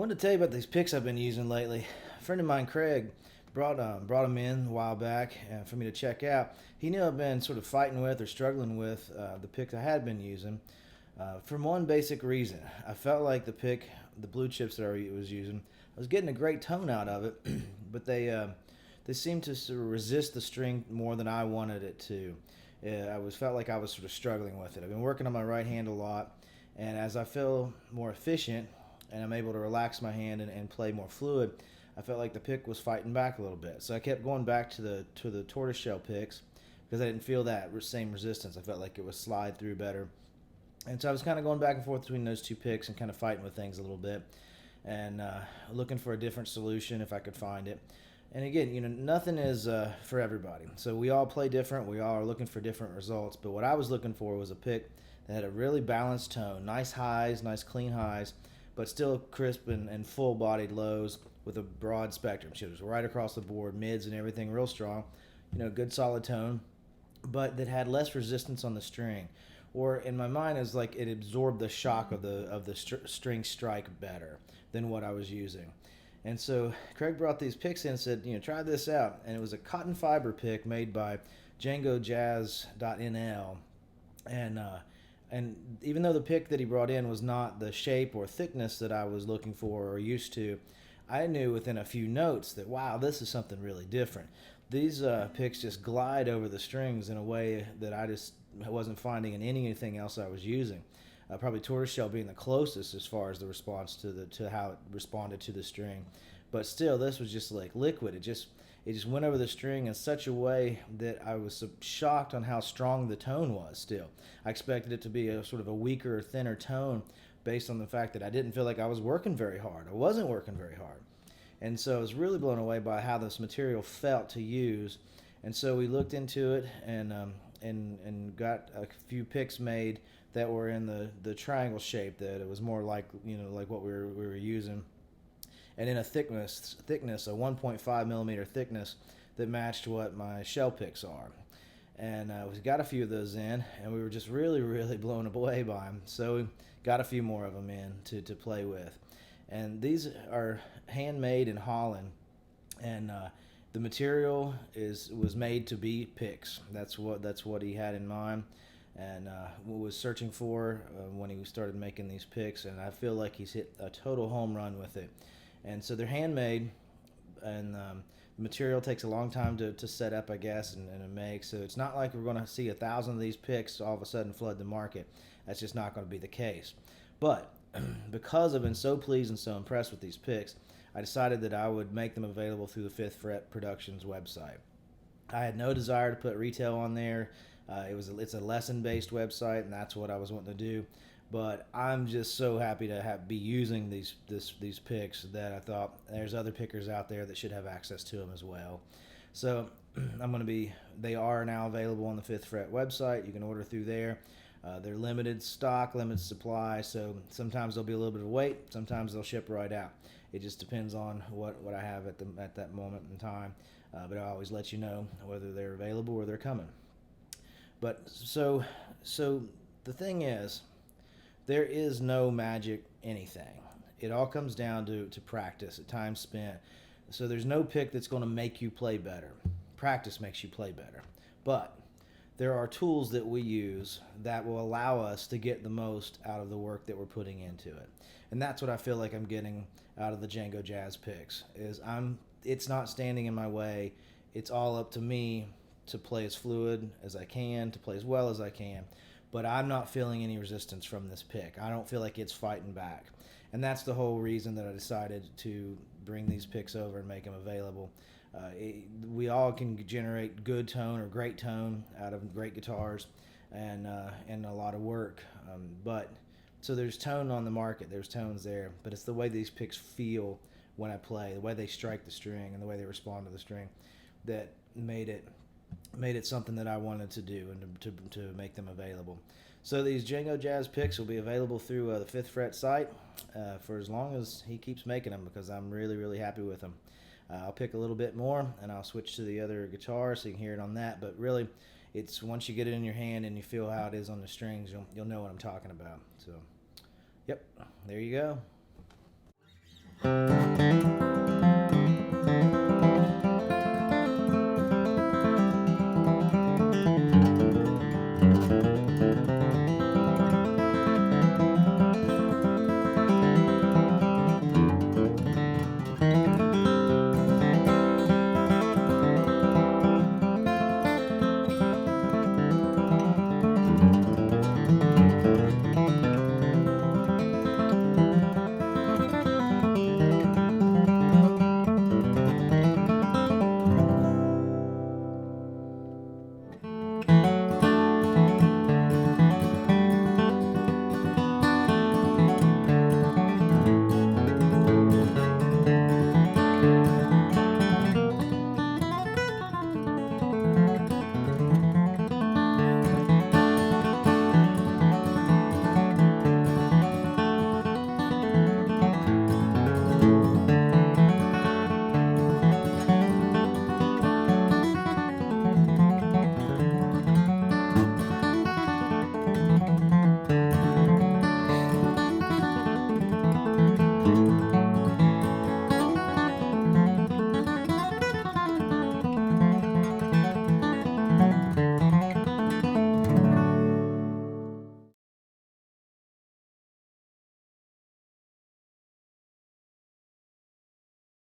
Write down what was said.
Wanted to tell you about these picks I've been using lately. A friend of mine, Craig, brought them in a while back for me to check out. He knew I've been sort of fighting with or struggling with the pick I had been using from one basic reason. I felt like the blue chips that I was using, I was getting a great tone out of it, but they seemed to sort of resist the string more than I wanted it to. Felt like I was sort of struggling with it. I've been working on my right hand a lot, and as I feel more efficient and I'm able to relax my hand and play more fluid, I felt like the pick was fighting back a little bit. So I kept going back to the tortoiseshell picks because I didn't feel that same resistance. I felt like it would slide through better. And so I was kind of going back and forth between those two picks and kind of fighting with things a little bit and looking for a different solution if I could find it. And again, nothing is for everybody. So we all play different. We all are looking for different results. But what I was looking for was a pick that had a really balanced tone, nice highs, nice clean highs, but still crisp and full-bodied lows with a broad spectrum. So it was right across the board, mids and everything real strong, good solid tone, but that had less resistance on the string. Or in my mind, it's like it absorbed the shock of the string strike better than what I was using. And so Craig brought these picks in and said, try this out. And it was a cotton fiber pick made by DjangoJazz.nl. And even though the pick that he brought in was not the shape or thickness that I was looking for or used to, I knew within a few notes that, wow, this is something really different. These picks just glide over the strings in a way that I just wasn't finding in anything else I was using. Probably tortoiseshell being the closest as far as the response to how it responded to the string, but still, this was just like liquid. It just went over the string in such a way that I was so shocked on how strong the tone was. Still, I expected it to be a sort of a weaker, thinner tone, based on the fact that I didn't feel like I was working very hard. I wasn't working very hard, and so I was really blown away by how this material felt to use. And so we looked into it and got a few picks made that were in the triangle shape, that it was more like like what we were using, and in a thickness a 1.5 millimeter thickness that matched what my shell picks are. And we got a few of those in, and we were just really blown away by them. So we got a few more of them in to play with. And these are handmade in Holland, and the material was made to be picks. That's what he had in mind, and was searching for when he started making these picks. And I feel like he's hit a total home run with it. And so they're handmade, and the material takes a long time to set up, I guess, and to make. So it's not like we're going to see 1,000 of these picks all of a sudden flood the market. That's just not going to be the case. But because I've been so pleased and so impressed with these picks, I decided that I would make them available through the Fifth Fret Productions website. I had no desire to put retail on there. It's a lesson-based website, and that's what I was wanting to do. But I'm just so happy to be using these picks that I thought there's other pickers out there that should have access to them as well. So they are now available on the Fifth Fret website. You can order through there. They're limited stock, limited supply, so sometimes there'll be a little bit of wait. Sometimes they'll ship right out. It just depends on what I have at that moment in time. But I always let you know whether they're available or they're coming. But so the thing is, there is no magic anything. It all comes down to practice, time spent. So there's no pick that's going to make you play better. Practice makes you play better. But there are tools that we use that will allow us to get the most out of the work that we're putting into it. And that's what I feel like I'm getting out of the Django Jazz picks. It's not standing in my way. It's all up to me to play as fluid as I can, to play as well as I can. But I'm not feeling any resistance from this pick. I don't feel like it's fighting back. And that's the whole reason that I decided to bring these picks over and make them available. We all can generate good tone or great tone out of great guitars and a lot of work. So there's tone on the market. There's tones there. But it's the way these picks feel when I play, the way they strike the string and the way they respond to the string that made it something that I wanted to do and to make them available. So these Django Jazz picks will be available through the Fifth Fret site for as long as he keeps making them, because I'm really happy with them. I'll pick a little bit more and I'll switch to the other guitar so you can hear it on that. But really, it's once you get it in your hand and you feel how it is on the strings, you'll know what I'm talking about. So, yep, there you go.